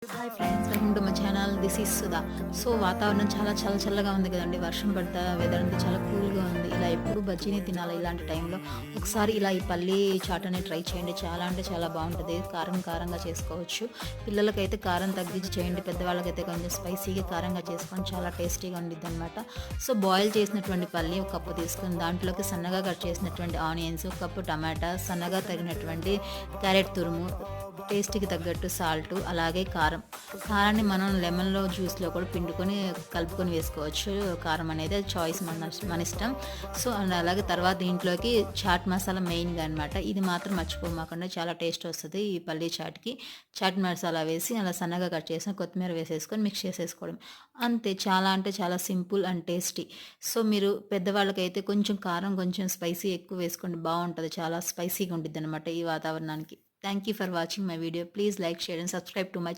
Hi friends, welcome to my channel. This is Sudha. So వాతావరణం చాలా చాలా చల్లగా ఉంది కదండి. వర్షం పడతా వెదర్ అంతా చాలా కూల్గా ఉంది. ఇలా ఎప్పుడు బజ్జీని తినాలి ఇలాంటి టైంలో. ఒకసారి ఇలా ఈ పల్లీ చాట్ అనేది ట్రై చేయండి. చాలా అంటే చాలా బాగుంటుంది. కారం కారంగా చేసుకోవచ్చు. పిల్లలకైతే కారం తగ్గించి చేయండి. పెద్దవాళ్ళకైతే కొంచెం స్పైసీగా కారంగా చేసుకొని చాలా టేస్టీగా ఉండిద్ది అనమాట. సో బాయిల్ చేసినటువంటి పల్లి ఒక కప్పు తీసుకొని దాంట్లోకి సన్నగా కట్ చేసినటువంటి ఆనియన్స్, ఒక కప్పు టమాటా, సన్నగా తగినటువంటి క్యారెట్ తురుము, టేస్ట్‌కి తగ్గట్టు సాల్టు, అలాగే కారం. కారాన్ని మనం లెమన్‌లో జ్యూస్‌లో కూడా పిండుకొని కలుపుకొని వేసుకోవచ్చు. కారం అనేది అది చాయిస్ మన ఇష్టం. సో, అండ్ అలాగే తర్వాత దీంట్లోకి చాట్ మసాలా మెయిన్‌గా అనమాట. ఇది మాత్రం మర్చిపోమాకండి, చాలా టేస్ట్ వస్తది ఈ పల్లీ చాట్‌కి. చాట్ మసాలా వేసి అలా సన్నగా కట్ చేసిన కొత్తిమీర వేసేసుకొని మిక్స్ చేసేసుకోవడం. అంతే, చాలా అంటే చాలా సింపుల్ అండ్ టేస్టీ. సో, మీరు పెద్దవాళ్ళకైతే కొంచెం కారం, కొంచెం స్పైసీ ఎక్కువ వేసుకోండి, బావుంటది. చాలా స్పైసీగా ఉండిద్దనమాట ఈ వాతావరణానికి. Thank you for watching my video. Please like, share and subscribe to my channel.